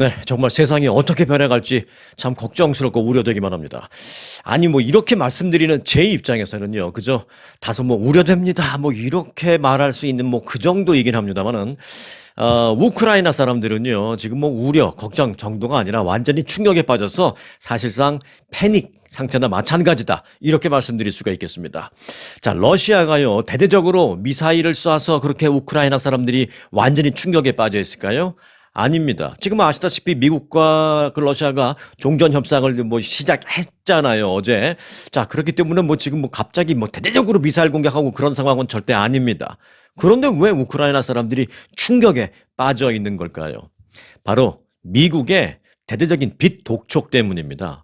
네, 정말 세상이 어떻게 변해갈지 참 걱정스럽고 우려되기만 합니다. 아니, 뭐, 이렇게 말씀드리는 제 입장에서는요, 그저 다소 뭐, 우려됩니다. 뭐, 이렇게 말할 수 있는 뭐, 그 정도이긴 합니다만은, 우크라이나 사람들은요, 지금 뭐, 우려, 걱정 정도가 아니라 완전히 충격에 빠져서 사실상 패닉 상태나 마찬가지다. 이렇게 말씀드릴 수가 있겠습니다. 자, 러시아가요, 대대적으로 미사일을 쏴서 그렇게 우크라이나 사람들이 완전히 충격에 빠져 있을까요? 아닙니다. 지금 아시다시피 미국과 그 러시아가 종전 협상을 뭐 시작했잖아요, 어제. 자, 그렇기 때문에 뭐 지금 뭐 갑자기 뭐 대대적으로 미사일 공격하고 그런 상황은 절대 아닙니다. 그런데 왜 우크라이나 사람들이 충격에 빠져 있는 걸까요? 바로 미국의 대대적인 빚 독촉 때문입니다.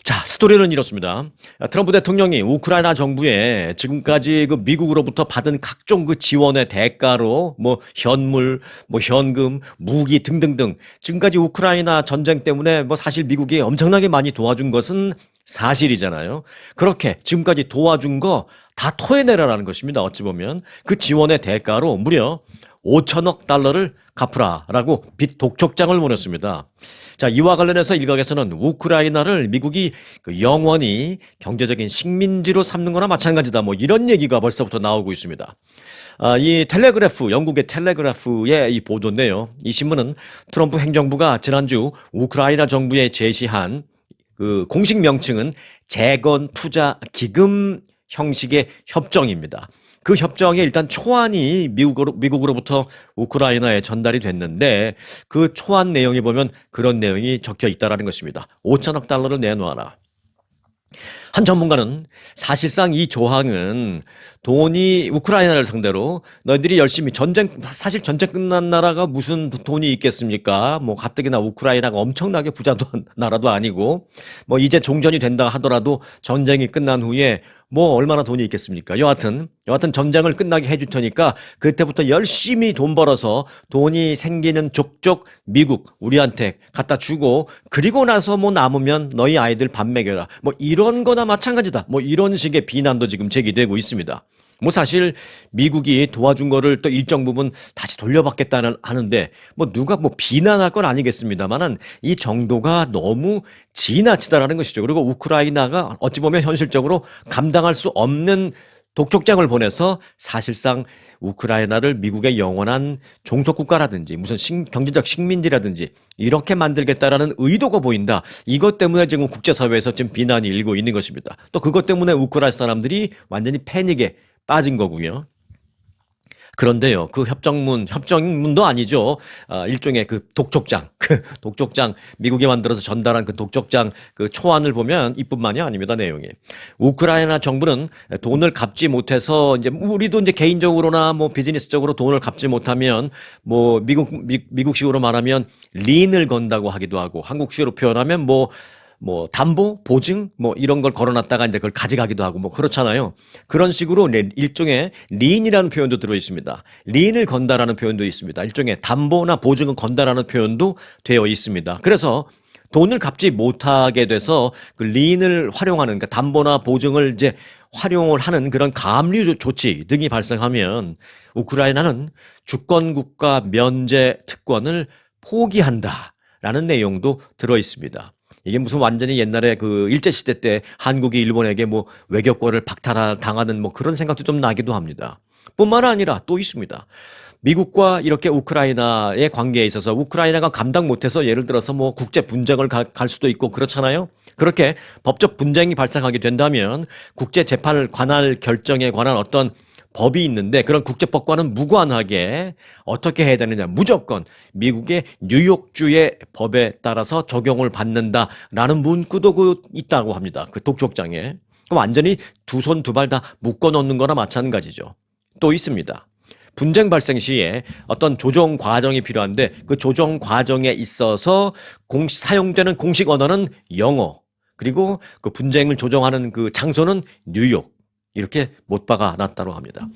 자, 스토리는 이렇습니다. 트럼프 대통령이 우크라이나 정부에 지금까지 그 미국으로부터 받은 각종 그 지원의 대가로 뭐 현물, 뭐 현금, 무기 등등등 지금까지 우크라이나 전쟁 때문에 뭐 사실 미국이 엄청나게 많이 도와준 것은 사실이잖아요. 그렇게 지금까지 도와준 거 다 토해내라라는 것입니다. 어찌 보면 그 지원의 대가로 무려 5천억 달러를 갚으라라고 빚 독촉장을 보냈습니다. 자, 이와 관련해서 일각에서는 우크라이나를 미국이 그 영원히 경제적인 식민지로 삼는 거나 마찬가지다. 뭐 이런 얘기가 벌써부터 나오고 있습니다. 이 텔레그래프, 영국의 텔레그래프의 이 보도인데요. 이 신문은 트럼프 행정부가 지난주 우크라이나 정부에 제시한 그 공식 명칭은 재건 투자 기금 형식의 협정입니다. 그 협정에 일단 초안이 미국으로부터 우크라이나에 전달이 됐는데 그 초안 내용에 보면 그런 내용이 적혀 있다라는 것입니다. 5천억 달러를 내놓아라. 한 전문가는 사실상 이 조항은 돈이 우크라이나를 상대로 너희들이 열심히 사실 전쟁 끝난 나라가 무슨 돈이 있겠습니까? 뭐 가뜩이나 우크라이나가 엄청나게 부자도 나라도 아니고 뭐 이제 종전이 된다 하더라도 전쟁이 끝난 후에 뭐 얼마나 돈이 있겠습니까? 여하튼 전쟁을 끝나게 해줄 테니까 그때부터 열심히 돈 벌어서 돈이 생기는 족족 미국 우리한테 갖다 주고 그리고 나서 뭐 남으면 너희 아이들 밥 먹여라. 뭐 이런 거나 마찬가지다. 뭐 이런 식의 비난도 지금 제기되고 있습니다. 뭐 사실 미국이 도와준 거를 또 일정 부분 다시 돌려받겠다는 하는데 뭐 누가 뭐 비난할 건 아니겠습니다만은 이 정도가 너무 지나치다라는 것이죠. 그리고 우크라이나가 어찌 보면 현실적으로 감당할 수 없는 독촉장을 보내서 사실상 우크라이나를 미국의 영원한 종속국가라든지 무슨 경제적 식민지라든지 이렇게 만들겠다라는 의도가 보인다. 이것 때문에 지금 국제사회에서 지금 비난이 일고 있는 것입니다. 또 그것 때문에 우크라이나 사람들이 완전히 패닉에 빠진 거고요. 그런데요, 그 협정문도 아니죠. 일종의 그 독촉장, 미국이 만들어서 전달한 그 독촉장 그 초안을 보면 이뿐만이 아닙니다, 내용이. 우크라이나 정부는 돈을 갚지 못해서 이제 우리도 이제 개인적으로나 뭐 비즈니스적으로 돈을 갚지 못하면 뭐 미국식으로 말하면 린을 건다고 하기도 하고 한국식으로 표현하면 뭐 담보, 보증, 뭐 이런 걸 걸어놨다가 이제 그걸 가져가기도 하고 뭐 그렇잖아요. 그런 식으로 일종의 린이라는 표현도 들어 있습니다. 린을 건다라는 표현도 있습니다. 일종의 담보나 보증을 건다라는 표현도 되어 있습니다. 그래서 돈을 갚지 못하게 돼서 그 린을 활용하는, 그러니까 담보나 보증을 이제 활용을 하는 그런 가압류 조치 등이 발생하면 우크라이나는 주권국가 면제 특권을 포기한다라는 내용도 들어 있습니다. 이게 무슨 완전히 옛날에 그 일제시대 때 한국이 일본에게 뭐 외교권을 박탈당하는 뭐 그런 생각도 좀 나기도 합니다. 뿐만 아니라 또 있습니다. 미국과 이렇게 우크라이나의 관계에 있어서 우크라이나가 감당 못해서 예를 들어서 뭐 국제 분쟁을 갈 수도 있고 그렇잖아요. 그렇게 법적 분쟁이 발생하게 된다면 국제 재판을 관할 결정에 관한 어떤 법이 있는데 그런 국제법과는 무관하게 어떻게 해야 되느냐. 무조건 미국의 뉴욕주의 법에 따라서 적용을 받는다라는 문구도 있다고 합니다. 그 독촉장에. 완전히 두 손 두 발 다 묶어 놓는 거나 마찬가지죠. 또 있습니다. 분쟁 발생 시에 어떤 조정 과정이 필요한데 그 조정 과정에 있어서 사용되는 공식 언어는 영어. 그리고 그 분쟁을 조정하는 그 장소는 뉴욕. 이렇게 못 박아 놨다고 합니다.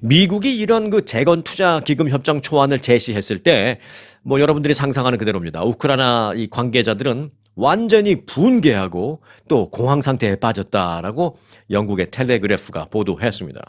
미국이 이런 그 재건 투자 기금 협정 초안을 제시했을 때 뭐 여러분들이 상상하는 그대로입니다. 우크라이나 이 관계자들은 완전히 분개하고 또 공황 상태에 빠졌다라고 영국의 텔레그래프가 보도했습니다.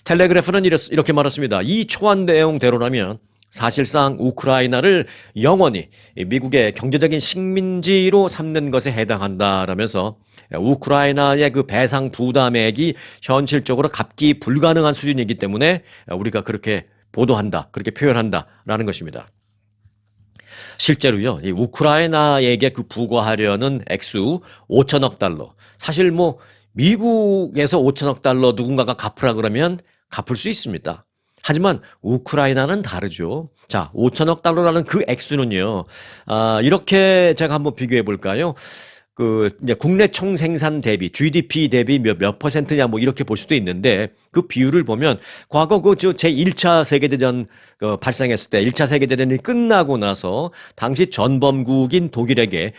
텔레그래프는 이렇게 말했습니다. 이 초안 내용대로라면 사실상 우크라이나를 영원히 미국의 경제적인 식민지로 삼는 것에 해당한다라면서 우크라이나의 그 배상 부담액이 현실적으로 갚기 불가능한 수준이기 때문에 우리가 그렇게 보도한다, 그렇게 표현한다라는 것입니다. 실제로요, 이 우크라이나에게 그 부과하려는 액수 5천억 달러. 사실 뭐 미국에서 5천억 달러 누군가가 갚으라 그러면 갚을 수 있습니다. 하지만 우크라이나는 다르죠. 자, 5천억 달러라는 그 액수는요, 이렇게 제가 한번 비교해 볼까요? 이제 국내 총생산 대비, GDP 대비 몇 퍼센트냐, 뭐, 이렇게 볼 수도 있는데, 그 비율을 보면, 과거 제1차 세계대전, 발생했을 때, 1차 세계대전이 끝나고 나서, 당시 전범국인 독일에게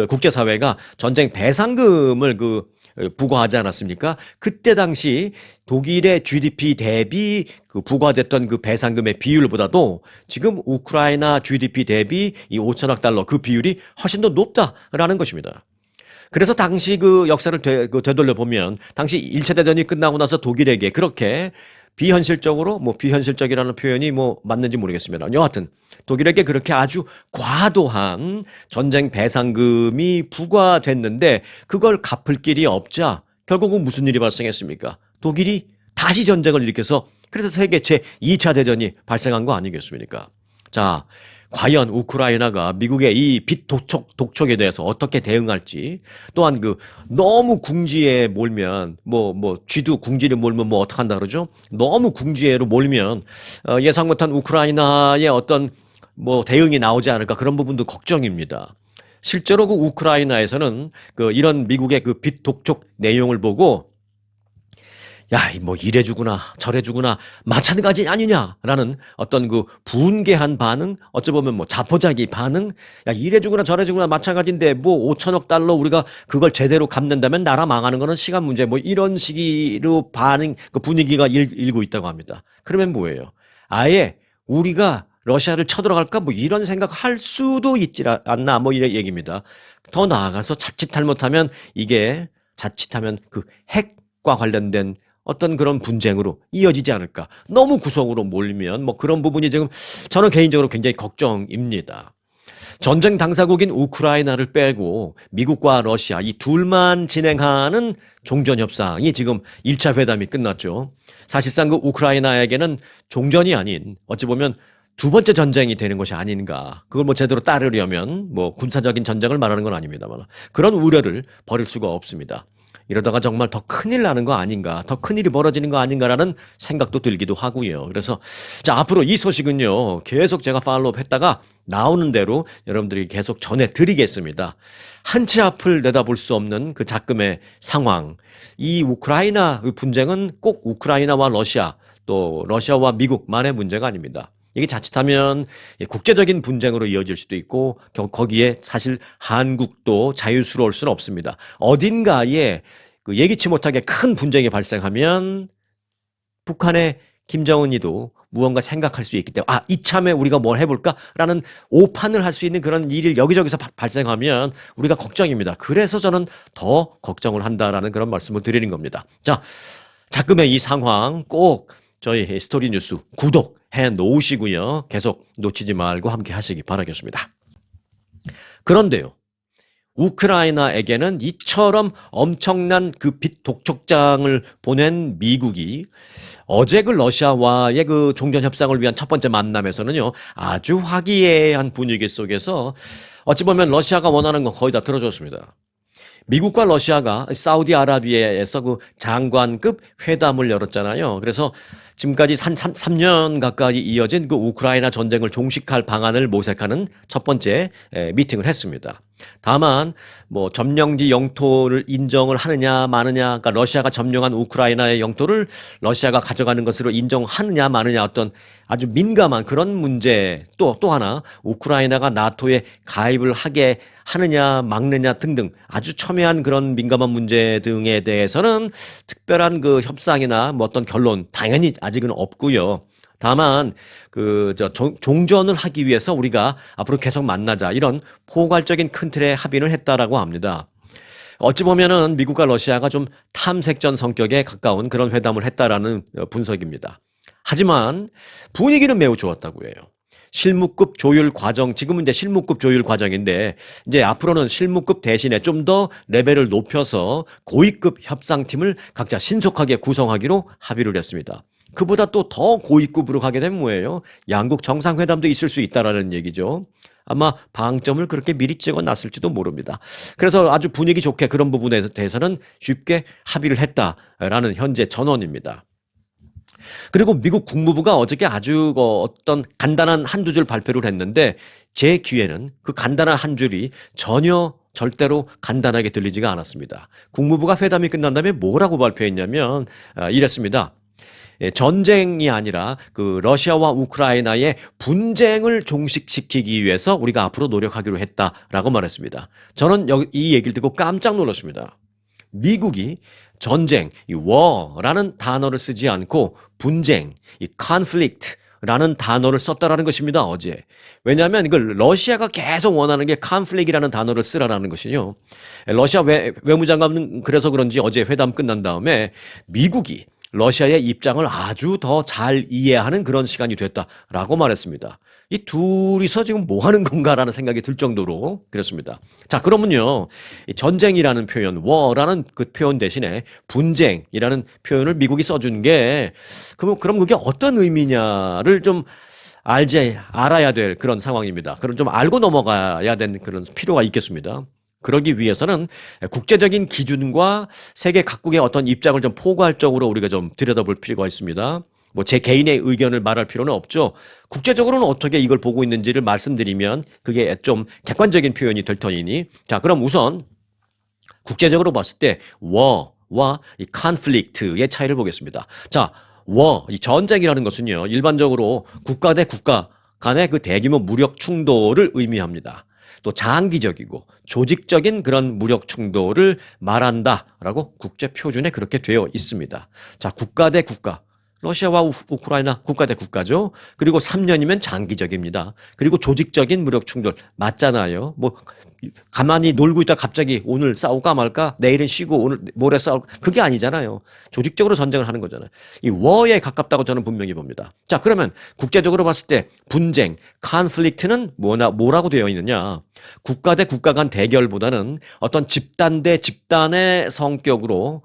국제사회가 전쟁 배상금을 부과하지 않았습니까? 그때 당시 독일의 GDP 대비 부과됐던 그 배상금의 비율보다도 지금 우크라이나 GDP 대비 이 5천억 달러 그 비율이 훨씬 더 높다라는 것입니다. 그래서 당시 그 역사를 되돌려 보면 당시 1차 대전이 끝나고 나서 독일에게 그렇게 비현실적으로 비현실적이라는 표현이 맞는지 모르겠습니다. 여하튼 독일에게 그렇게 아주 과도한 전쟁 배상금이 부과됐는데 그걸 갚을 길이 없자 결국은 무슨 일이 발생했습니까? 독일이 다시 전쟁을 일으켜서 그래서 세계 제2차 대전이 발생한 거 아니겠습니까? 자, 과연 우크라이나가 미국의 이 빚 독촉에 대해서 어떻게 대응할지, 또한 너무 궁지에 몰면, 쥐도 궁지를 몰면 어떡한다 그러죠? 너무 궁지에로 몰면, 예상 못한 우크라이나의 어떤 대응이 나오지 않을까 그런 부분도 걱정입니다. 실제로 그 우크라이나에서는 이런 미국의 빚 독촉 내용을 보고 야, 이래주구나, 저래주구나, 마찬가지 아니냐라는 어떤 분개한 반응, 어찌 보면 자포자기 반응, 야, 이래주구나, 저래주구나, 마찬가지인데 5천억 달러 우리가 그걸 제대로 갚는다면 나라 망하는 거는 시간 문제, 이런 식으로 분위기가 일고 있다고 합니다. 그러면 뭐예요? 아예 우리가 러시아를 쳐들어갈까? 이런 생각할 수도 있지 않나? 이런 얘기입니다. 더 나아가서 자칫하면 핵과 관련된 어떤 그런 분쟁으로 이어지지 않을까. 너무 구석으로 몰리면 그런 부분이 지금 저는 개인적으로 굉장히 걱정입니다. 전쟁 당사국인 우크라이나를 빼고 미국과 러시아 이 둘만 진행하는 종전협상이 지금 1차 회담이 끝났죠. 사실상 우크라이나에게는 종전이 아닌 어찌 보면 두 번째 전쟁이 되는 것이 아닌가. 그걸 제대로 따르려면 군사적인 전쟁을 말하는 건 아닙니다만 그런 우려를 버릴 수가 없습니다. 이러다가 정말 더 큰일 나는 거 아닌가, 더 큰일이 벌어지는 거 아닌가라는 생각도 들기도 하고요. 그래서 자, 앞으로 이 소식은요, 계속 제가 팔로우업 했다가 나오는 대로 여러분들이 계속 전해드리겠습니다. 한치 앞을 내다볼 수 없는 그 작금의 상황, 이 우크라이나 분쟁은 꼭 우크라이나와 러시아, 또 러시아와 미국만의 문제가 아닙니다. 이게 자칫하면 국제적인 분쟁으로 이어질 수도 있고 거기에 사실 한국도 자유스러울 수는 없습니다. 어딘가에 예기치 못하게 큰 분쟁이 발생하면 북한의 김정은이도 무언가 생각할 수 있기 때문에 이참에 우리가 뭘 해볼까라는 오판을 할 수 있는 그런 일이 여기저기서 발생하면 우리가 걱정입니다. 그래서 저는 더 걱정을 한다라는 그런 말씀을 드리는 겁니다. 자, 작금의 이 상황 꼭 저희 스토리 뉴스 구독해 놓으시고요. 계속 놓치지 말고 함께 하시기 바라겠습니다. 그런데요, 우크라이나에게는 이처럼 엄청난 빚 독촉장을 보낸 미국이 어제 러시아와의 종전 협상을 위한 첫 번째 만남에서는요, 아주 화기애애한 분위기 속에서 어찌 보면 러시아가 원하는 건 거의 다 들어줬습니다. 미국과 러시아가 사우디아라비아에서 장관급 회담을 열었잖아요. 그래서 지금까지 3년 가까이 이어진 우크라이나 전쟁을 종식할 방안을 모색하는 첫 번째 미팅을 했습니다. 다만 점령지 영토를 인정을 하느냐 마느냐, 그러니까 러시아가 점령한 우크라이나의 영토를 러시아가 가져가는 것으로 인정하느냐 마느냐 어떤 아주 민감한 그런 문제, 또 하나 우크라이나가 나토에 가입을 하게 하느냐 막느냐 등등 아주 첨예한 그런 민감한 문제 등에 대해서는 특별한 협상이나 어떤 결론 당연히 아직은 없고요. 다만 종전을 하기 위해서 우리가 앞으로 계속 만나자 이런 포괄적인 큰 틀의 합의를 했다라고 합니다. 어찌 보면은 미국과 러시아가 좀 탐색전 성격에 가까운 그런 회담을 했다라는 분석입니다. 하지만 분위기는 매우 좋았다고 해요. 실무급 조율 과정, 지금은 이제 실무급 조율 과정인데 이제 앞으로는 실무급 대신에 좀 더 레벨을 높여서 고위급 협상팀을 각자 신속하게 구성하기로 합의를 했습니다. 그보다 또 더 고위급으로 가게 되면 뭐예요? 양국 정상회담도 있을 수 있다라는 얘기죠. 아마 방점을 그렇게 미리 찍어놨을지도 모릅니다. 그래서 아주 분위기 좋게 그런 부분에 대해서는 쉽게 합의를 했다라는 현재 전언입니다. 그리고 미국 국무부가 어저께 아주 어떤 간단한 한두 줄 발표를 했는데 제 귀에는 그 간단한 한 줄이 전혀 절대로 간단하게 들리지가 않았습니다. 국무부가 회담이 끝난 다음에 뭐라고 발표했냐면 이랬습니다. 전쟁이 아니라 그 러시아와 우크라이나의 분쟁을 종식시키기 위해서 우리가 앞으로 노력하기로 했다라고 말했습니다. 저는 이 얘기를 듣고 깜짝 놀랐습니다. 미국이 전쟁, 이 war라는 단어를 쓰지 않고 분쟁, 이 conflict라는 단어를 썼다라는 것입니다, 어제. 왜냐하면 이걸 러시아가 계속 원하는 게 conflict이라는 단어를 쓰라라는 것이요. 러시아 외무장관은 그래서 그런지 어제 회담 끝난 다음에 미국이 러시아의 입장을 아주 더 잘 이해하는 그런 시간이 됐다라고 말했습니다. 이 둘이서 지금 뭐 하는 건가라는 생각이 들 정도로 그렇습니다. 자, 그러면요. 전쟁이라는 표현, war라는 그 표현 대신에 분쟁이라는 표현을 미국이 써준 게 그럼 그게 어떤 의미냐를 좀 알아야 될 그런 상황입니다. 그럼 좀 알고 넘어가야 되는 그런 필요가 있겠습니다. 그러기 위해서는 국제적인 기준과 세계 각국의 어떤 입장을 좀 포괄적으로 우리가 좀 들여다볼 필요가 있습니다. 뭐 제 개인의 의견을 말할 필요는 없죠. 국제적으로는 어떻게 이걸 보고 있는지를 말씀드리면 그게 좀 객관적인 표현이 될 터이니. 자, 그럼 우선 국제적으로 봤을 때 war와 이 conflict의 차이를 보겠습니다. 자, war, 이 전쟁이라는 것은요. 일반적으로 국가 대 국가 간의 그 대규모 무력 충돌을 의미합니다. 또 장기적이고 조직적인 그런 무력 충돌을 말한다라고 국제 표준에 그렇게 되어 있습니다. 자, 국가 대 국가. 러시아와 우크라이나 국가 대 국가죠. 그리고 3년이면 장기적입니다. 그리고 조직적인 무력 충돌 맞잖아요. 뭐 가만히 놀고 있다 갑자기 오늘 싸울까 말까, 내일은 쉬고 오늘 모레 싸울까, 그게 아니잖아요. 조직적으로 전쟁을 하는 거잖아요. 이 워에 가깝다고 저는 분명히 봅니다. 자, 그러면 국제적으로 봤을 때 분쟁, conflict는 뭐라고 되어 있느냐? 국가 대 국가 간 대결보다는 어떤 집단 대 집단의 성격으로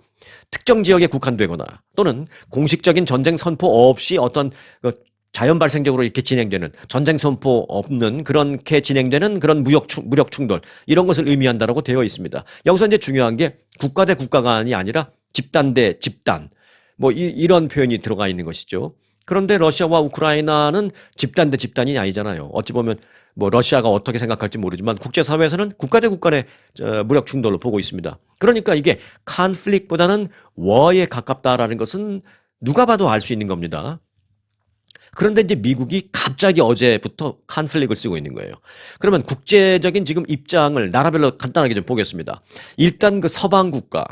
특정 지역에 국한되거나 또는 공식적인 전쟁 선포 없이 어떤 자연 발생적으로 이렇게 진행되는, 전쟁 선포 없는 그렇게 진행되는 그런 무력 충돌, 이런 것을 의미한다라고 되어 있습니다. 여기서 이제 중요한 게 국가 대 국가 간이 아니라 집단 대 집단, 뭐 이런 표현이 들어가 있는 것이죠. 그런데 러시아와 우크라이나는 집단 대 집단이 아니잖아요. 어찌 보면 뭐 러시아가 어떻게 생각할지 모르지만 국제사회에서는 국가 대 국가 간의 무력 충돌로 보고 있습니다. 그러니까 이게 conflict보다는 war에 가깝다라는 것은 누가 봐도 알 수 있는 겁니다. 그런데 이제 미국이 갑자기 어제부터 conflict을 쓰고 있는 거예요. 그러면 국제적인 지금 입장을 나라별로 간단하게 좀 보겠습니다. 일단 그 서방 국가,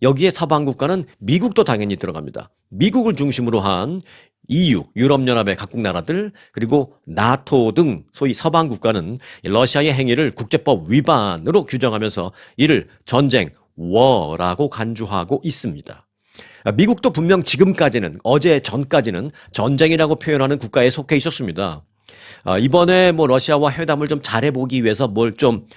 여기에 서방 국가는 미국도 당연히 들어갑니다. 미국을 중심으로 한 EU, 유럽연합의 각국 나라들, 그리고 나토 등 소위 서방 국가는 러시아의 행위를 국제법 위반으로 규정하면서 이를 전쟁, war라고 간주하고 있습니다. 미국도 분명 지금까지는, 어제 전까지는 전쟁이라고 표현하는 국가에 속해 있었습니다. 이번에 뭐 러시아와 회담을 좀 잘해보기 위해서 뭘 좀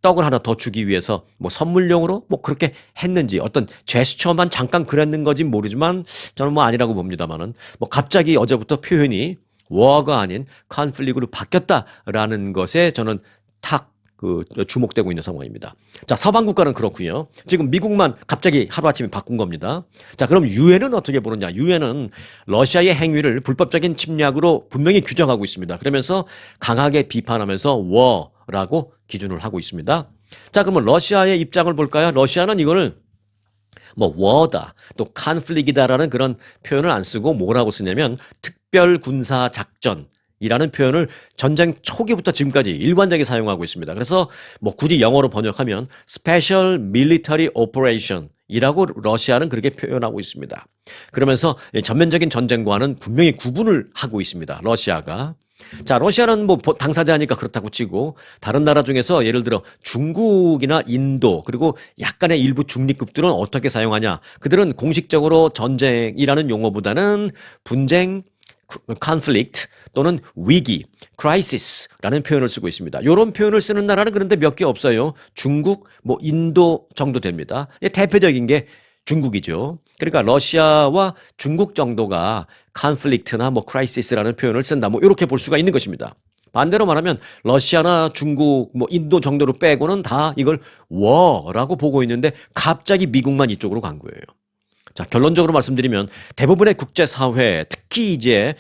떡을 하나 더 주기 위해서 뭐 선물용으로 뭐 그렇게 했는지, 어떤 제스처만 잠깐 그랬는 건지 모르지만 저는 뭐 아니라고 봅니다만은, 뭐 갑자기 어제부터 표현이 war가 아닌 conflict으로 바뀌었다라는 것에 저는 주목되고 있는 상황입니다. 자, 서방 국가는 그렇고요. 지금 미국만 갑자기 하루아침에 바꾼 겁니다. 자, 그럼 유엔은 어떻게 보느냐? 유엔은 러시아의 행위를 불법적인 침략으로 분명히 규정하고 있습니다. 그러면서 강하게 비판하면서 war라고 기준을 하고 있습니다. 자, 그러면 러시아의 입장을 볼까요? 러시아는 이거를 뭐 war다, 또 conflict이다라는 그런 표현을 안 쓰고 뭐라고 쓰냐면 특별 군사 작전 이라는 표현을 전쟁 초기부터 지금까지 일관되게 사용하고 있습니다. 그래서 뭐 굳이 영어로 번역하면 Special Military Operation 이라고 러시아는 그렇게 표현하고 있습니다. 그러면서 전면적인 전쟁과는 분명히 구분을 하고 있습니다. 러시아가. 자, 러시아는 뭐 당사자니까 그렇다고 치고 다른 나라 중에서 예를 들어 중국이나 인도, 그리고 약간의 일부 중립국들은 어떻게 사용하냐? 그들은 공식적으로 전쟁이라는 용어보다는 분쟁, conflict 또는 위기, crisis라는 표현을 쓰고 있습니다. 이런 표현을 쓰는 나라는 그런데 몇 개 없어요. 중국, 뭐 인도 정도 됩니다. 대표적인 게 중국이죠. 그러니까 러시아와 중국 정도가 conflict나 뭐 crisis라는 표현을 쓴다. 뭐 이렇게 볼 수가 있는 것입니다. 반대로 말하면 러시아나 중국, 뭐 인도 정도로 빼고는 다 이걸 war라고 보고 있는데 갑자기 미국만 이쪽으로 간 거예요. 자, 결론적으로 말씀드리면 대부분의 국제사회, 특히 이제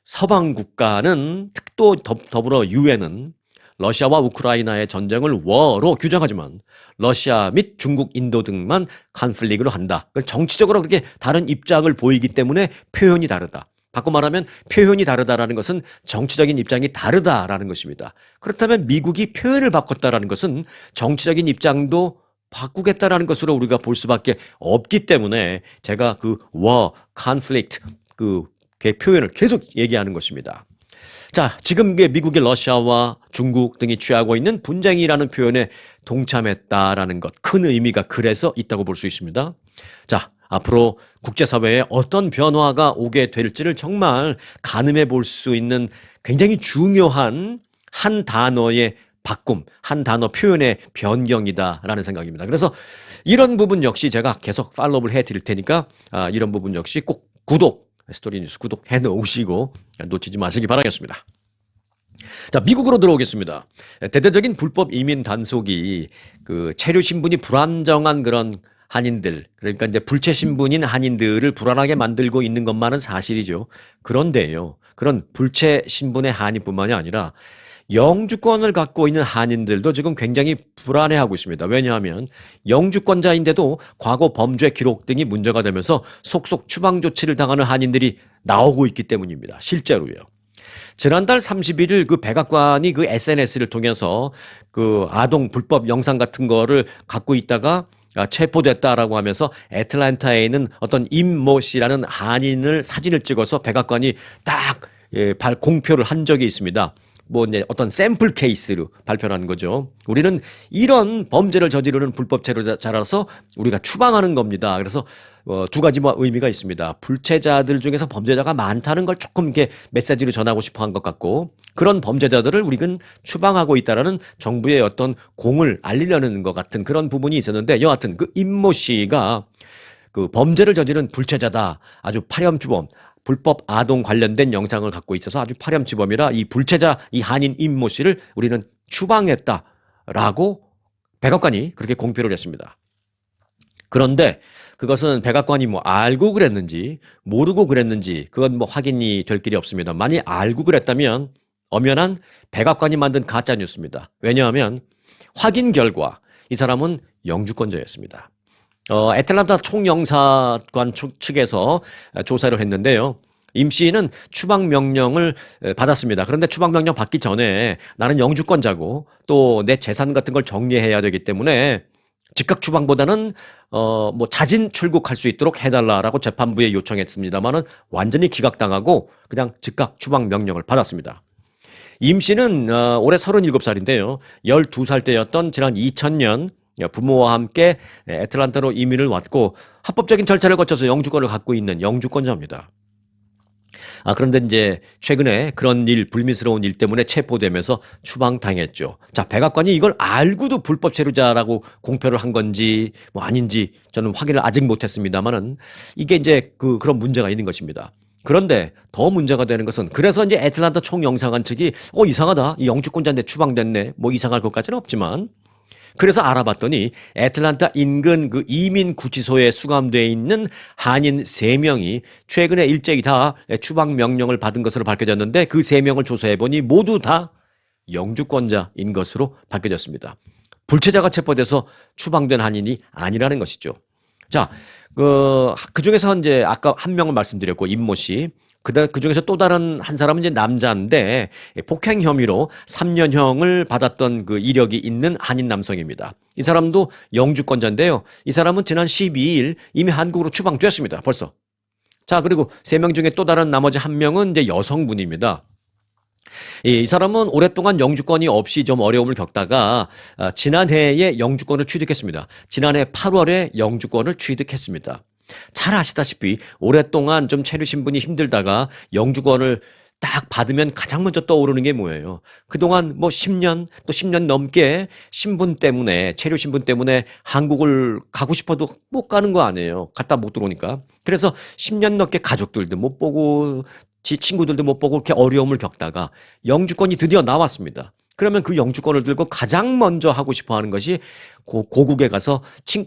서방 국가는 또 더불어 유엔은 러시아와 우크라이나의 전쟁을 war로 규정하지만 러시아 및 중국, 인도 등만 conflict로 한다. 정치적으로 그렇게 다른 입장을 보이기 때문에 표현이 다르다. 바꿔 말하면 표현이 다르다라는 것은 정치적인 입장이 다르다라는 것입니다. 그렇다면 미국이 표현을 바꿨다라는 것은 정치적인 입장도 바꾸겠다라는 것으로 우리가 볼 수밖에 없기 때문에 제가 그 war, conflict 그 표현을 계속 얘기하는 것입니다. 자, 지금 미국이 러시아와 중국 등이 취하고 있는 분쟁이라는 표현에 동참했다라는 것, 큰 의미가 그래서 있다고 볼 수 있습니다. 자, 앞으로 국제사회에 어떤 변화가 오게 될지를 정말 가늠해 볼 수 있는 굉장히 중요한 한 단어의 바꿈, 한 단어 표현의 변경이다라는 생각입니다. 그래서 이런 부분 역시 제가 계속 팔로우를 해드릴 테니까 이런 부분 역시 꼭 스토리뉴스 구독해 놓으시고 놓치지 마시기 바라겠습니다. 자, 미국으로 들어오겠습니다. 대대적인 불법 이민 단속이 그 체류 신분이 불안정한 그런 한인들, 그러니까 이제 불체 신분인 한인들을 불안하게 만들고 있는 것만은 사실이죠. 그런데요, 그런 불체 신분의 한인뿐만이 아니라 영주권을 갖고 있는 한인들도 지금 굉장히 불안해하고 있습니다. 왜냐하면 영주권자인데도 과거 범죄 기록 등이 문제가 되면서 속속 추방 조치를 당하는 한인들이 나오고 있기 때문입니다. 실제로요. 지난달 31일 그 백악관이 그 SNS를 통해서 그 아동 불법 영상 같은 거를 갖고 있다가 체포됐다라고 하면서 애틀랜타에 있는 어떤 임모 씨라는 한인을 사진을 찍어서 백악관이 딱 공표를 한 적이 있습니다. 뭐 이제 어떤 샘플 케이스로 발표하는 거죠. 우리는 이런 범죄를 저지르는 불법 체류자라서 우리가 추방하는 겁니다. 그래서 두 가지 의미가 있습니다. 불체자들 중에서 범죄자가 많다는 걸 조금 이렇게 메시지로 전하고 싶어 한 것 같고, 그런 범죄자들을 우리는 추방하고 있다라는 정부의 어떤 공을 알리려는 것 같은 그런 부분이 있었는데, 여하튼 그 임모 씨가 그 범죄를 저지른 불체자다, 아주 파렴치범, 불법 아동 관련된 영상을 갖고 있어서 아주 파렴치범이라 이 불체자 이 한인 임모 씨를 우리는 추방했다라고 백악관이 그렇게 공표를 했습니다. 그런데 그것은 백악관이 뭐 알고 그랬는지 모르고 그랬는지 그건 뭐 확인이 될 길이 없습니다. 만약 알고 그랬다면 엄연한 백악관이 만든 가짜 뉴스입니다. 왜냐하면 확인 결과 이 사람은 영주권자였습니다. 애틀랜타 총영사관 측에서 조사를 했는데요. 임 씨는 추방 명령을 받았습니다. 그런데 추방 명령 받기 전에 나는 영주권자고 또 내 재산 같은 걸 정리해야 되기 때문에 즉각 추방보다는 뭐 자진 출국할 수 있도록 해달라라고 재판부에 요청했습니다만은 완전히 기각당하고 그냥 즉각 추방 명령을 받았습니다. 임 씨는 올해 37살인데요. 12살 때였던 지난 2000년 부모와 함께 애틀랜타로 이민을 왔고 합법적인 절차를 거쳐서 영주권을 갖고 있는 영주권자입니다. 그런데 이제 최근에 그런 불미스러운 일 때문에 체포되면서 추방당했죠. 자, 백악관이 이걸 알고도 불법 체류자라고 공표를 한 건지 뭐 아닌지 저는 확인을 아직 못했습니다만은 이게 이제 그런 문제가 있는 것입니다. 그런데 더 문제가 되는 것은 그래서 이제 애틀랜타 총영사관 측이 이상하다, 이 영주권자인데 추방됐네, 뭐 이상할 것까지는 없지만 그래서 알아봤더니 애틀랜타 인근 그 이민 구치소에 수감되어 있는 한인 3명이 최근에 일제히 다 추방 명령을 받은 것으로 밝혀졌는데 그 3명을 조사해보니 모두 다 영주권자인 것으로 밝혀졌습니다. 불체자가 체포돼서 추방된 한인이 아니라는 것이죠. 자, 그 중에서 이제 아까 한 명을 말씀드렸고 임모 씨. 그 중에서 또 다른 한 사람은 이제 남자인데 폭행 혐의로 3년형을 받았던 그 이력이 있는 한인 남성입니다. 이 사람도 영주권자인데요. 이 사람은 지난 12일 이미 한국으로 추방됐습니다. 벌써. 자, 그리고 3명 중에 또 다른 나머지 한 명은 이제 여성분입니다. 이 사람은 오랫동안 영주권이 없이 좀 어려움을 겪다가 지난해에 영주권을 취득했습니다. 지난해 8월에 영주권을 취득했습니다. 잘 아시다시피 오랫동안 좀 체류 신분이 힘들다가 영주권을 딱 받으면 가장 먼저 떠오르는 게 뭐예요? 그동안 뭐 10년 또 10년 넘게 신분 때문에 체류 신분 때문에 한국을 가고 싶어도 못 가는 거 아니에요. 갔다 못 들어오니까. 그래서 10년 넘게 가족들도 못 보고 지 친구들도 못 보고 이렇게 어려움을 겪다가 영주권이 드디어 나왔습니다. 그러면 그 영주권을 들고 가장 먼저 하고 싶어 하는 것이 고국에 가서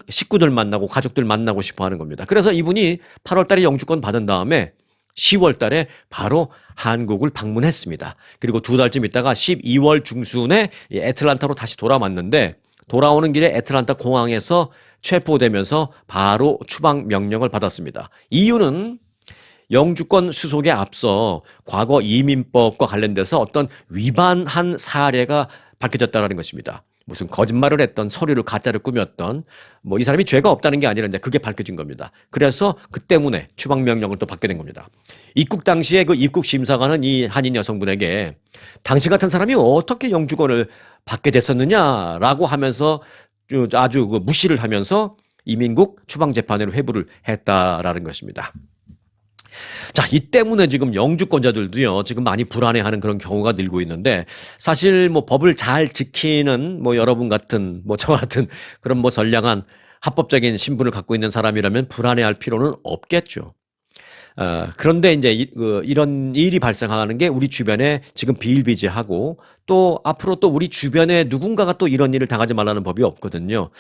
식구들 만나고 가족들 만나고 싶어 하는 겁니다. 그래서 이분이 8월 달에 영주권 받은 다음에 10월 달에 바로 한국을 방문했습니다. 그리고 두 달쯤 있다가 12월 중순에 애틀란타로 다시 돌아왔는데 돌아오는 길에 애틀란타 공항에서 체포되면서 바로 추방 명령을 받았습니다. 이유는 영주권 수속에 앞서 과거 이민법과 관련돼서 어떤 위반한 사례가 밝혀졌다는 것입니다. 무슨 거짓말을 했던 서류를 가짜를 꾸몄던 뭐 이 사람이 죄가 없다는 게 아니라 이제 그게 밝혀진 겁니다. 그래서 그 때문에 추방 명령을 또 받게 된 겁니다. 입국 당시에 그 입국 심사관은 이 한인 여성분에게 당신 같은 사람이 어떻게 영주권을 받게 됐었느냐라고 하면서 아주 그 무시를 하면서 이민국 추방 재판으로 회부를 했다라는 것입니다. 자, 이 때문에 지금 영주권자들도요, 지금 많이 불안해하는 그런 경우가 늘고 있는데, 사실 뭐 법을 잘 지키는 뭐 여러분 같은, 뭐 저 같은 그런 뭐 선량한 합법적인 신분을 갖고 있는 사람이라면 불안해할 필요는 없겠죠. 그런데 이제 이런 일이 발생하는 게 우리 주변에 지금 비일비재하고 또 앞으로 또 우리 주변에 누군가가 또 이런 일을 당하지 말라는 법이 없거든요.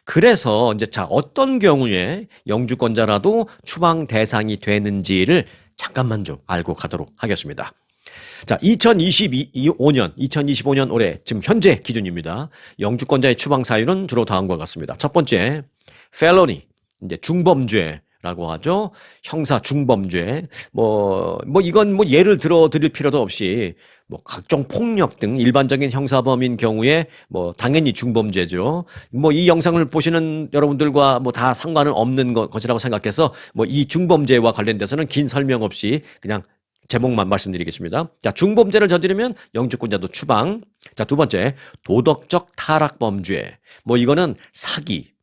그래서 이제 자, 어떤 경우에 영주권자라도 추방 대상이 되는지를 잠깐만 좀 알고 가도록 하겠습니다. 자, 2025년 올해 지금 현재 기준입니다. 영주권자의 추방 사유는 주로 다음과 같습니다. 첫 번째, felony, 이제 중범죄라고 하죠. 형사 중범죄. 이건 뭐 예를 들어 드릴 필요도 없이 뭐 각종 폭력 등 일반적인 형사범인 경우에 뭐 당연히 중범죄죠. 뭐 이 영상을 보시는 여러분들과 뭐 다 상관은 없는 것이라고 생각해서 뭐 이 중범죄와 관련돼서는 긴 설명 없이 그냥 제목만 말씀드리겠습니다. 자, 중범죄를 저지르면 영주권자도 추방. 자, 두 번째, 도덕적 타락범죄. 뭐 이거는 사기,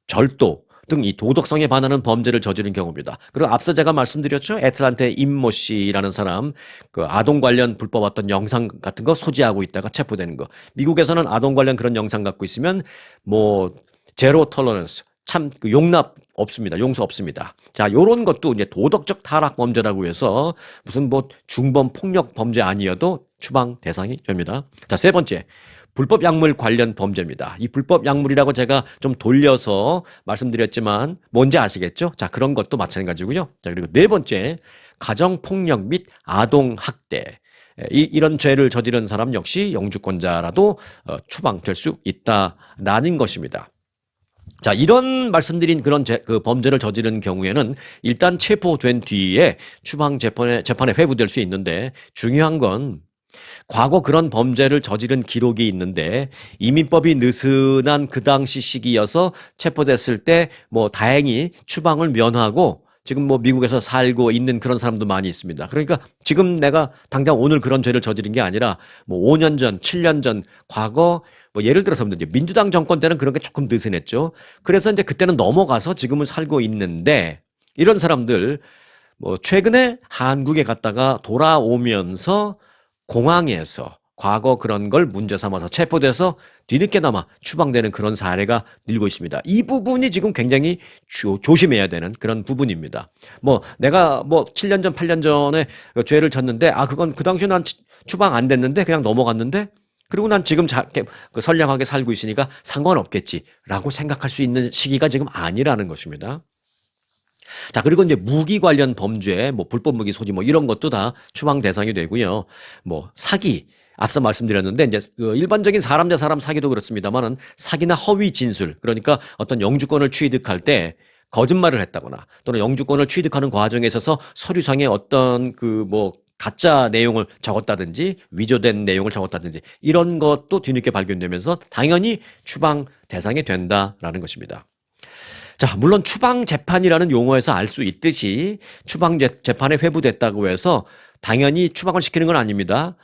절도 등 이 도덕성에 반하는 범죄를 저지른 경우입니다. 그리고 앞서 제가 말씀드렸죠. 애틀란타의 임모 씨라는 사람, 그 아동 관련 불법 어떤 영상 같은 거 소지하고 있다가 체포되는 거. 미국에서는 아동 관련 그런 영상 갖고 있으면 뭐 제로 톨러런스, 참 용납 없습니다. 용서 없습니다. 자, 요런 것도 이제 도덕적 타락 범죄라고 해서 무슨 뭐 중범 폭력 범죄 아니어도 추방 대상이 됩니다. 자, 세 번째. 불법 약물 관련 범죄입니다. 이 불법 약물이라고 제가 좀 돌려서 말씀드렸지만 뭔지 아시겠죠? 자, 그런 것도 마찬가지고요. 자, 그리고 네 번째, 가정폭력 및 아동학대. 이런 죄를 저지른 사람 역시 영주권자라도 추방될 수 있다라는 것입니다. 자, 이런 말씀드린 그런 그 범죄를 저지른 경우에는 일단 체포된 뒤에 추방 재판에 회부될 수 있는데 중요한 건 과거 그런 범죄를 저지른 기록이 있는데 이민법이 느슨한 그 당시 시기여서 체포됐을 때 뭐 다행히 추방을 면하고 지금 뭐 미국에서 살고 있는 그런 사람도 많이 있습니다. 그러니까 지금 내가 당장 오늘 그런 죄를 저지른 게 아니라 뭐 5년 전, 7년 전 과거 뭐 예를 들어서 민주당 정권 때는 그런 게 조금 느슨했죠. 그래서 이제 그때는 넘어가서 지금은 살고 있는데 이런 사람들 뭐 최근에 한국에 갔다가 돌아오면서 공항에서 과거 그런 걸 문제 삼아서 체포돼서 뒤늦게나마 추방되는 그런 사례가 늘고 있습니다. 이 부분이 지금 굉장히 조심해야 되는 그런 부분입니다. 뭐 내가 뭐 7년 전, 8년 전에 죄를 졌는데 그건 그 당시에 난 추방 안 됐는데 그냥 넘어갔는데 그리고 난 지금 선량하게 살고 있으니까 상관없겠지라고 생각할 수 있는 시기가 지금 아니라는 것입니다. 자, 그리고 이제 무기 관련 범죄, 뭐 불법 무기 소지 뭐 이런 것도 다 추방 대상이 되고요. 뭐 사기, 앞서 말씀드렸는데 이제 일반적인 사람 대 사람 사기도 그렇습니다만은 사기나 허위 진술, 그러니까 어떤 영주권을 취득할 때 거짓말을 했다거나 또는 영주권을 취득하는 과정에 있어서 서류상에 어떤 그 뭐 가짜 내용을 적었다든지 위조된 내용을 적었다든지 이런 것도 뒤늦게 발견되면서 당연히 추방 대상이 된다라는 것입니다. 자, 물론 추방 재판이라는 용어에서 알 수 있듯이 추방 재판에 회부됐다고 해서 당연히 추방을 시키는 건 아닙니다.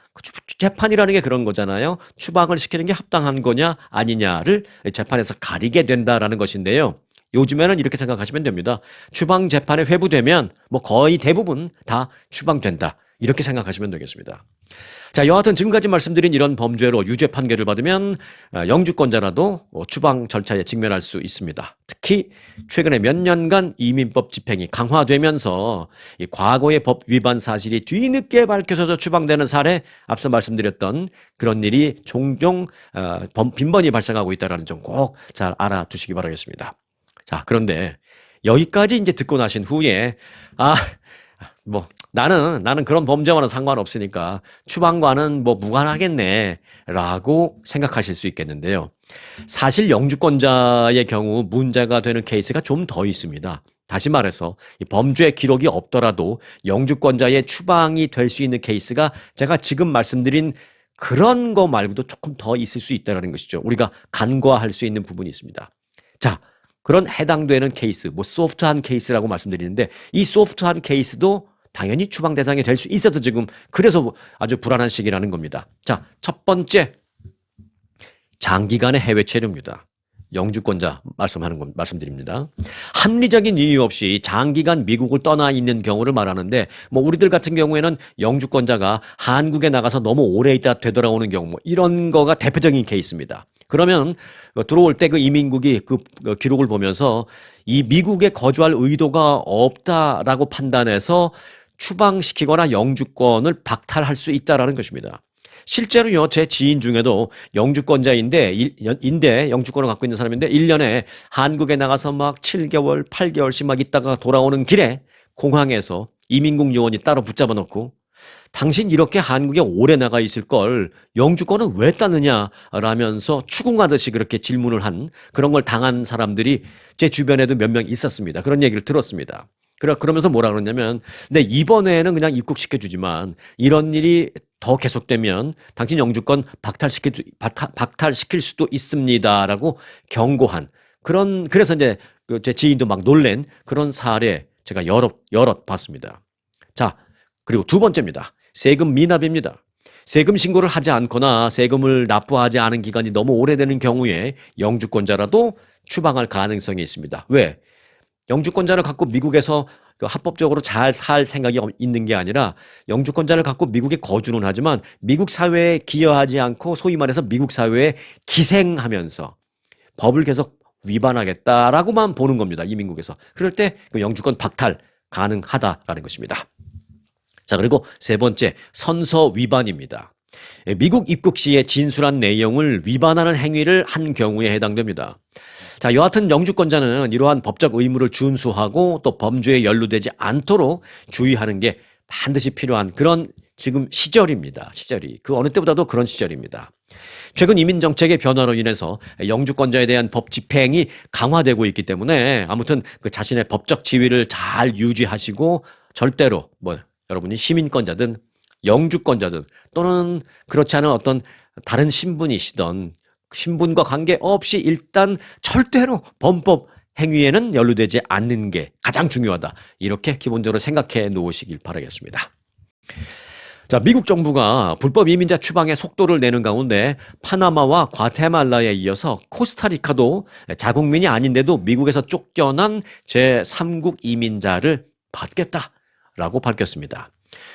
재판이라는 게 그런 거잖아요. 추방을 시키는 게 합당한 거냐 아니냐를 재판에서 가리게 된다라는 것인데요. 요즘에는 이렇게 생각하시면 됩니다. 추방 재판에 회부되면 뭐 거의 대부분 다 추방된다. 이렇게 생각하시면 되겠습니다. 자, 여하튼 지금까지 말씀드린 이런 범죄로 유죄 판결을 받으면 영주권자라도 추방 절차에 직면할 수 있습니다. 특히 최근에 몇 년간 이민법 집행이 강화되면서 이 과거의 법 위반 사실이 뒤늦게 밝혀져서 추방되는 사례, 앞서 말씀드렸던 그런 일이 종종 빈번히 발생하고 있다는 점 꼭 잘 알아두시기 바라겠습니다. 자, 그런데 여기까지 이제 듣고 나신 후에 나는 그런 범죄와는 상관없으니까 추방과는 뭐 무관하겠네 라고 생각하실 수 있겠는데요. 사실 영주권자의 경우 문제가 되는 케이스가 좀 더 있습니다. 다시 말해서 이 범죄 기록이 없더라도 영주권자의 추방이 될 수 있는 케이스가 제가 지금 말씀드린 그런 거 말고도 조금 더 있을 수 있다는 것이죠. 우리가 간과할 수 있는 부분이 있습니다. 자, 그런 해당되는 케이스, 뭐 소프트한 케이스라고 말씀드리는데 이 소프트한 케이스도 당연히 추방 대상이 될 수 있어서 지금 그래서 아주 불안한 시기라는 겁니다. 자, 첫 번째 장기간의 해외 체류입니다. 영주권자 말씀드립니다. 합리적인 이유 없이 장기간 미국을 떠나 있는 경우를 말하는데 뭐 우리들 같은 경우에는 영주권자가 한국에 나가서 너무 오래 있다 되돌아오는 경우 뭐 이런 거가 대표적인 케이스입니다. 그러면 들어올 때 그 이민국이 그 기록을 보면서 이 미국에 거주할 의도가 없다라고 판단해서 추방시키거나 영주권을 박탈할 수 있다라는 것입니다. 실제로요, 제 지인 중에도 영주권자인데, 영주권을 갖고 있는 사람인데, 1년에 한국에 나가서 막 7개월, 8개월씩 막 있다가 돌아오는 길에 공항에서 이민국 요원이 따로 붙잡아 놓고, 당신 이렇게 한국에 오래 나가 있을 걸 영주권은 왜 따느냐 라면서 추궁하듯이 그렇게 질문을 한 그런 걸 당한 사람들이 제 주변에도 몇 명 있었습니다. 그런 얘기를 들었습니다. 그러면서 뭐라 그러냐면, 근데 이번에는 그냥 입국시켜 주지만 이런 일이 더 계속되면 당신 영주권 박탈시킬 수도 있습니다라고 경고한 그래서 이제 제 지인도 막 놀란 그런 사례 제가 여럿 봤습니다. 자, 그리고 두 번째입니다. 세금 미납입니다. 세금 신고를 하지 않거나 세금을 납부하지 않은 기간이 너무 오래되는 경우에 영주권자라도 추방할 가능성이 있습니다. 왜? 영주권자를 갖고 미국에서 합법적으로 잘 살 생각이 있는 게 아니라 영주권자를 갖고 미국에 거주는 하지만 미국 사회에 기여하지 않고 소위 말해서 미국 사회에 기생하면서 법을 계속 위반하겠다라고만 보는 겁니다. 이민국에서. 그럴 때 그 영주권 박탈 가능하다라는 것입니다. 자, 그리고 세 번째, 선서 위반입니다. 미국 입국 시에 진술한 내용을 위반하는 행위를 한 경우에 해당됩니다. 자, 여하튼 영주권자는 이러한 법적 의무를 준수하고 또 범죄에 연루되지 않도록 주의하는 게 반드시 필요한 그런 지금 시절입니다. 시절이. 그 어느 때보다도 그런 시절입니다. 최근 이민정책의 변화로 인해서 영주권자에 대한 법 집행이 강화되고 있기 때문에 아무튼 그 자신의 법적 지위를 잘 유지하시고 절대로 여러분이 시민권자든 영주권자든 또는 그렇지 않은 어떤 다른 신분이시던 신분과 관계없이 일단 절대로 범법 행위에는 연루되지 않는 게 가장 중요하다. 이렇게 기본적으로 생각해 놓으시길 바라겠습니다. 자, 미국 정부가 불법 이민자 추방에 속도를 내는 가운데 파나마와 과테말라에 이어서 코스타리카도 자국민이 아닌데도 미국에서 쫓겨난 제3국 이민자를 받겠다라고 밝혔습니다.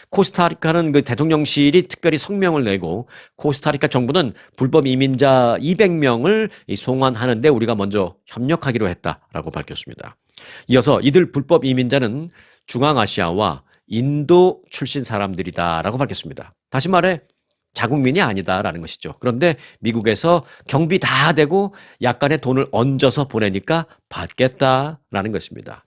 코스타리카는 그 대통령실이 특별히 성명을 내고 코스타리카 정부는 불법 이민자 200명을 송환하는데 우리가 먼저 협력하기로 했다라고 밝혔습니다. 이어서 이들 불법 이민자는 중앙아시아와 인도 출신 사람들이다라고 밝혔습니다. 다시 말해 자국민이 아니다라는 것이죠. 그런데 미국에서 경비 다 대고 약간의 돈을 얹어서 보내니까 받겠다라는 것입니다.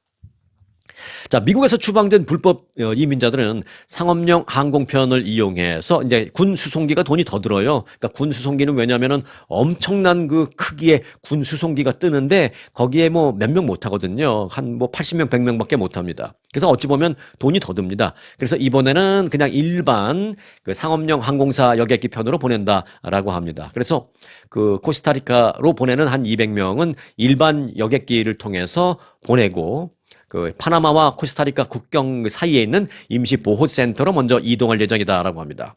자, 미국에서 추방된 불법 이민자들은 상업용 항공편을 이용해서 이제 군 수송기가 돈이 더 들어요. 그러니까 군 수송기는 왜냐하면은 엄청난 그 크기의 군 수송기가 뜨는데 거기에 뭐 몇 명 못 타거든요. 한 뭐 80명, 100명밖에 못 합니다. 그래서 어찌 보면 돈이 더 듭니다. 그래서 이번에는 그냥 일반 그 상업용 항공사 여객기 편으로 보낸다라고 합니다. 그래서 그 코스타리카로 보내는 한 200명은 일반 여객기를 통해서 보내고 그 파나마와 코스타리카 국경 사이에 있는 임시 보호센터로 먼저 이동할 예정이다라고 합니다.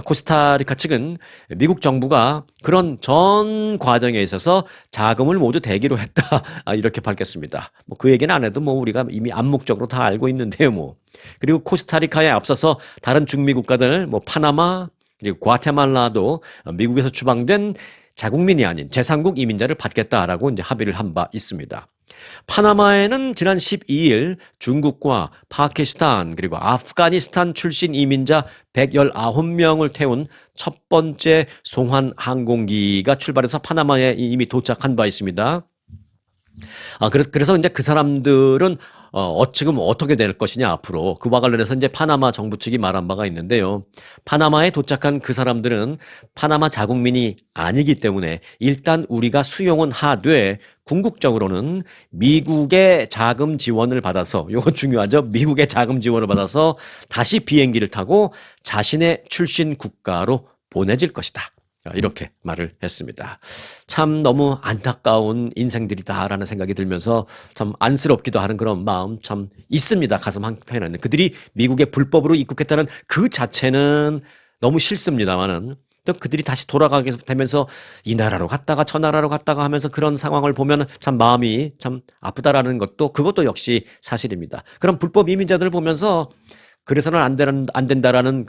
코스타리카 측은 미국 정부가 그런 전 과정에 있어서 자금을 모두 대기로 했다. 이렇게 밝혔습니다. 뭐 그 얘기는 안 해도 뭐 우리가 이미 암묵적으로 다 알고 있는데요, 뭐. 그리고 코스타리카에 앞서서 다른 중미 국가들, 뭐 파나마, 그리고 과테말라도 미국에서 추방된 자국민이 아닌 제3국 이민자를 받겠다라고 이제 합의를 한 바 있습니다. 파나마에는 지난 12일 중국과 파키스탄 그리고 아프가니스탄 출신 이민자 119명을 태운 첫 번째 송환 항공기가 출발해서 파나마에 이미 도착한 바 있습니다. 그래서 이제 그 사람들은 지금 어떻게 될 것이냐 앞으로 그와 관련해서 이제 파나마 정부 측이 말한 바가 있는데요. 파나마에 도착한 그 사람들은 파나마 자국민이 아니기 때문에 일단 우리가 수용은 하되 궁극적으로는 미국의 자금 지원을 받아서 이거 중요하죠. 미국의 자금 지원을 받아서 다시 비행기를 타고 자신의 출신 국가로 보내질 것이다. 이렇게 말을 했습니다. 참 너무 안타까운 인생들이다라는 생각이 들면서 참 안쓰럽기도 하는 그런 마음 참 있습니다. 가슴 한편에는. 그들이 미국에 불법으로 입국했다는 그 자체는 너무 싫습니다만은 또 그들이 다시 돌아가게 되면서 이 나라로 갔다가 저 나라로 갔다가 하면서 그런 상황을 보면 참 마음이 참 아프다라는 것도 그것도 역시 사실입니다. 그런 불법 이민자들을 보면서 그래서는 안 된다라는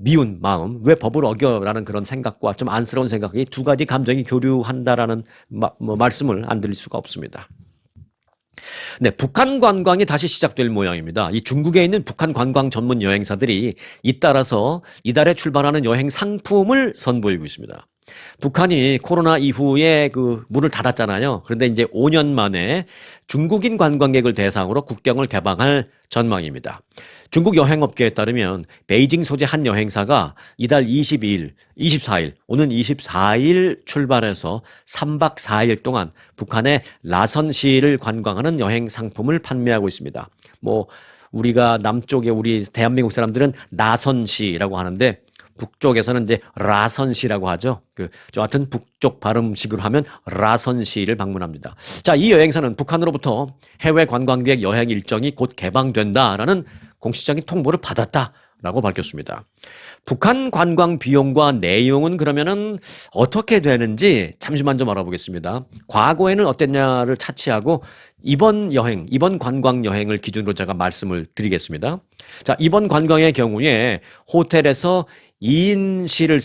미운 마음, 왜 법을 어겨라는 그런 생각과 좀 안쓰러운 생각이 두 가지 감정이 교류한다라는 말씀을 안 드릴 수가 없습니다. 네, 북한 관광이 다시 시작될 모양입니다. 이 중국에 있는 북한 관광 전문 여행사들이 잇따라서 이달에 출발하는 여행 상품을 선보이고 있습니다. 북한이 코로나 이후에 문을 닫았잖아요. 그런데 이제 5년 만에 중국인 관광객을 대상으로 국경을 개방할 전망입니다. 중국 여행업계에 따르면 베이징 소재 한 여행사가 이달 24일, 오는 24일 출발해서 3박 4일 동안 북한의 라선시를 관광하는 여행 상품을 판매하고 있습니다. 뭐 우리가 남쪽에 우리 대한민국 사람들은 나선시라고 하는데 북쪽에서는 이제 라선시라고 하죠. 저 같은 북쪽 발음식으로 하면 라선시를 방문합니다. 자, 이 여행사는 북한으로부터 해외 관광객 여행 일정이 곧 개방된다라는 공식적인 통보를 받았다라고 밝혔습니다. 북한 관광 비용과 내용은 그러면은 어떻게 되는지 잠시만 좀 알아보겠습니다. 과거에는 어땠냐를 차치하고 이번 관광 여행을 기준으로 제가 말씀을 드리겠습니다. 자, 이번 관광의 경우에 호텔에서 2인실을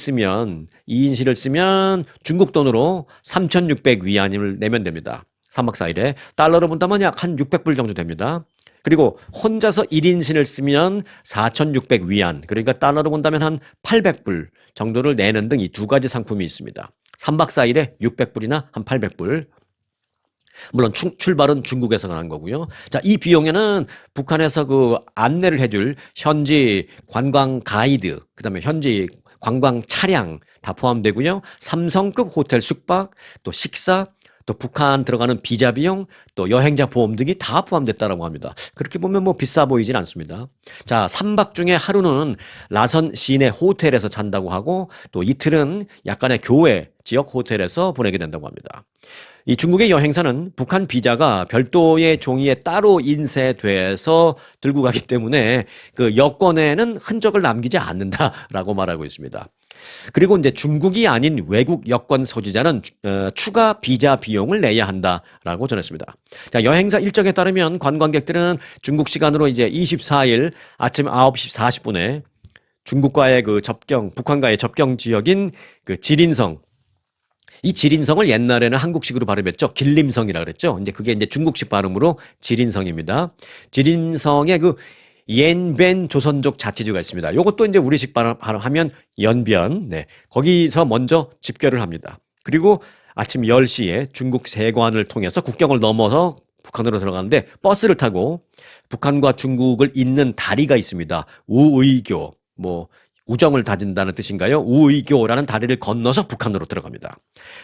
쓰면 중국 돈으로 3,600위안을 내면 됩니다. 3박 4일에 달러로 본다면 약 한 600불 정도 됩니다. 그리고 혼자서 1인실을 쓰면 4,600위안, 그러니까 달러로 본다면 한 800불 정도를 내는 등 이 두 가지 상품이 있습니다. 3박 4일에 600불이나 한 800불. 물론 출발은 중국에서 가는 거고요. 자, 이 비용에는 북한에서 안내를 해줄 현지 관광 가이드, 그다음에 현지 관광 차량 다 포함되고요. 3성급 호텔 숙박, 또 식사, 또 북한 들어가는 비자 비용, 또 여행자 보험 등이 다 포함됐다라고 합니다. 그렇게 보면 뭐 비싸 보이진 않습니다. 자, 3박 중에 하루는 라선 시내 호텔에서 잔다고 하고 또 이틀은 약간의 교외 지역 호텔에서 보내게 된다고 합니다. 이 중국의 여행사는 북한 비자가 별도의 종이에 따로 인쇄돼서 들고 가기 때문에 그 여권에는 흔적을 남기지 않는다라고 말하고 있습니다. 그리고 이제 중국이 아닌 외국 여권 소지자는 추가 비자 비용을 내야 한다라고 전했습니다. 자, 여행사 일정에 따르면 관광객들은 중국 시간으로 이제 24일 아침 9시 40분에 중국과의 북한과의 접경 지역인 지린성, 이 지린성을 옛날에는 한국식으로 발음했죠. 길림성이라 그랬죠. 이제 그게 이제 중국식 발음으로 지린성입니다. 지린성의 옌벤 조선족 자치주가 있습니다. 이것도 이제 우리식 발음하면 연변. 네. 거기서 먼저 집결을 합니다. 그리고 아침 10시에 중국 세관을 통해서 국경을 넘어서 북한으로 들어가는데 버스를 타고 북한과 중국을 잇는 다리가 있습니다. 우의교. 우정을 다진다는 뜻인가요? 우의교라는 다리를 건너서 북한으로 들어갑니다.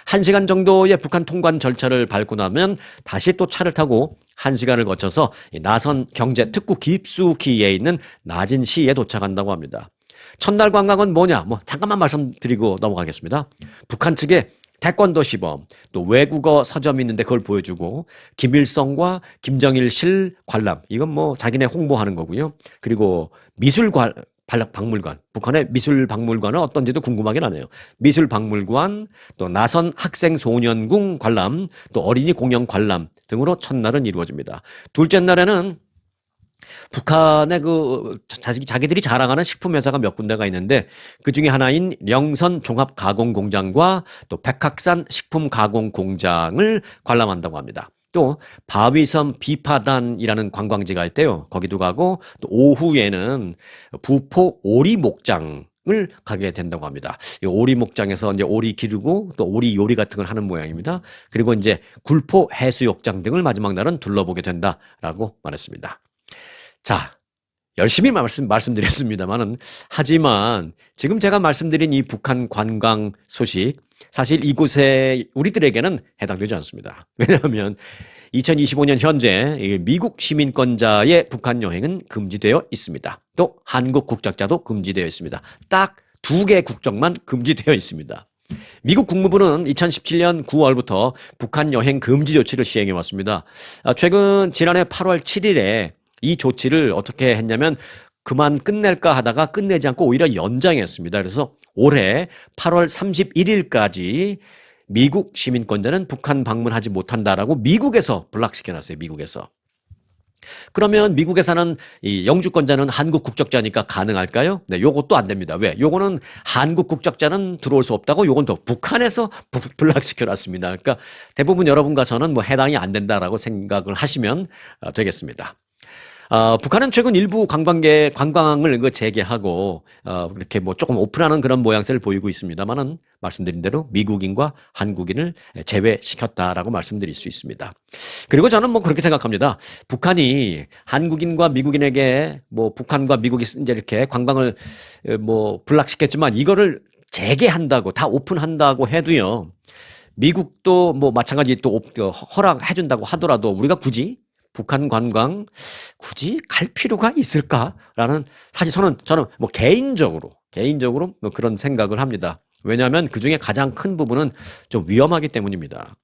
1시간 정도의 북한 통관 절차를 밟고 나면 다시 또 차를 타고 1시간을 거쳐서 나선 경제 특구 깊숙이에 있는 나진시에 도착한다고 합니다. 첫날 관광은 뭐냐? 잠깐만 말씀드리고 넘어가겠습니다. 북한 측에 태권도 시범, 또 외국어 서점이 있는데 그걸 보여주고 김일성과 김정일실 관람, 이건 자기네 홍보하는 거고요. 그리고 미술 박물관, 북한의 미술박물관은 어떤지도 궁금하긴 하네요. 미술박물관, 또 나선 학생소년궁 관람, 또 어린이 공연 관람 등으로 첫날은 이루어집니다. 둘째 날에는 북한의 자기들이 자랑하는 식품 회사가 몇 군데가 있는데 그 중에 하나인 령선 종합가공공장과 또 백학산 식품가공공장을 관람한다고 합니다. 또 바위섬 비파단이라는 관광지가 있대요. 거기도 가고 또 오후에는 부포 오리목장을 가게 된다고 합니다. 이 오리목장에서 이제 오리 기르고 또 오리 요리 같은 걸 하는 모양입니다. 그리고 이제 굴포 해수욕장 등을 마지막 날은 둘러보게 된다라고 말했습니다. 자, 열심히 말씀드렸습니다만은 하지만 지금 제가 말씀드린 이 북한 관광 소식 사실 이곳에 우리들에게는 해당되지 않습니다. 왜냐하면 2025년 현재 미국 시민권자의 북한 여행은 금지되어 있습니다. 또 한국 국적자도 금지되어 있습니다. 딱 2개 국적만 금지되어 있습니다. 미국 국무부는 2017년 9월부터 북한 여행 금지 조치를 시행해 왔습니다. 최근 지난해 8월 7일에 이 조치를 어떻게 했냐면 그만 끝낼까 하다가 끝내지 않고 오히려 연장했습니다. 그래서 올해 8월 31일까지 미국 시민권자는 북한 방문하지 못한다라고 미국에서 블락시켜놨어요. 미국에서. 그러면 미국에 사는 이 영주권자는 한국 국적자니까 가능할까요? 네, 요것도 안 됩니다. 왜? 요거는 한국 국적자는 들어올 수 없다고 요건 또 북한에서 블락시켜놨습니다. 그러니까 대부분 여러분과 저는 뭐 해당이 안 된다라고 생각을 하시면 되겠습니다. 북한은 최근 일부 관광을 재개하고, 이렇게 뭐 조금 오픈하는 그런 모양새를 보이고 있습니다만은 말씀드린 대로 미국인과 한국인을 제외시켰다라고 말씀드릴 수 있습니다. 그리고 저는 뭐 그렇게 생각합니다. 북한이 한국인과 미국인에게 뭐 북한과 미국이 이제 이렇게 관광을 뭐 블락시켰지만 이거를 재개한다고 다 오픈한다고 해도요. 미국도 뭐 마찬가지 또 허락해준다고 하더라도 우리가 굳이 북한 관광 굳이 갈 필요가 있을까라는 사실 저는 뭐 개인적으로 뭐 그런 생각을 합니다. 왜냐하면 그 중에 가장 큰 부분은 좀 위험하기 때문입니다.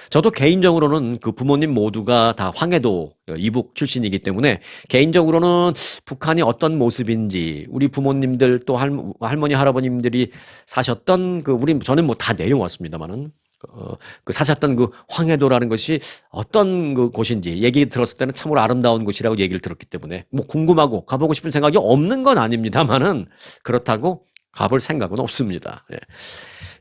저도 개인적으로는 그 부모님 모두가 다 황해도 이북 출신이기 때문에 개인적으로는 북한이 어떤 모습인지 우리 부모님들 또 할머니 할아버님들이 사셨던 저는 뭐 다 내려왔습니다만은 그 사셨던 그 황해도라는 것이 어떤 그 곳인지 얘기 들었을 때는 참으로 아름다운 곳이라고 얘기를 들었기 때문에 뭐 궁금하고 가보고 싶은 생각이 없는 건 아닙니다만은 그렇다고 가볼 생각은 없습니다. 예.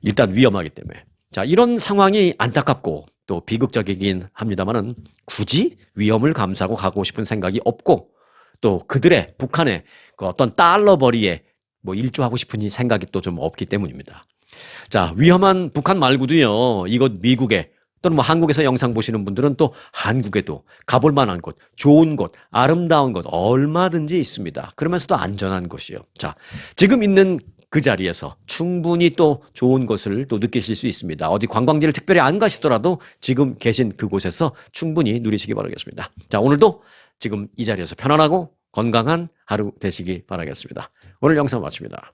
일단 위험하기 때문에. 자, 이런 상황이 안타깝고 또 비극적이긴 합니다만은 굳이 위험을 감수하고 가고 싶은 생각이 없고 또 그들의 북한의 그 어떤 달러벌이에 뭐 일조하고 싶은 생각이 또 좀 없기 때문입니다. 자, 위험한 북한 말고도요, 이곳 미국에 또는 뭐 한국에서 영상 보시는 분들은 또 한국에도 가볼 만한 곳, 좋은 곳, 아름다운 곳 얼마든지 있습니다. 그러면서도 안전한 곳이요. 자, 지금 있는 그 자리에서 충분히 또 좋은 것을 또 느끼실 수 있습니다. 어디 관광지를 특별히 안 가시더라도 지금 계신 그곳에서 충분히 누리시기 바라겠습니다. 자, 오늘도 지금 이 자리에서 편안하고 건강한 하루 되시기 바라겠습니다. 오늘 영상 마칩니다.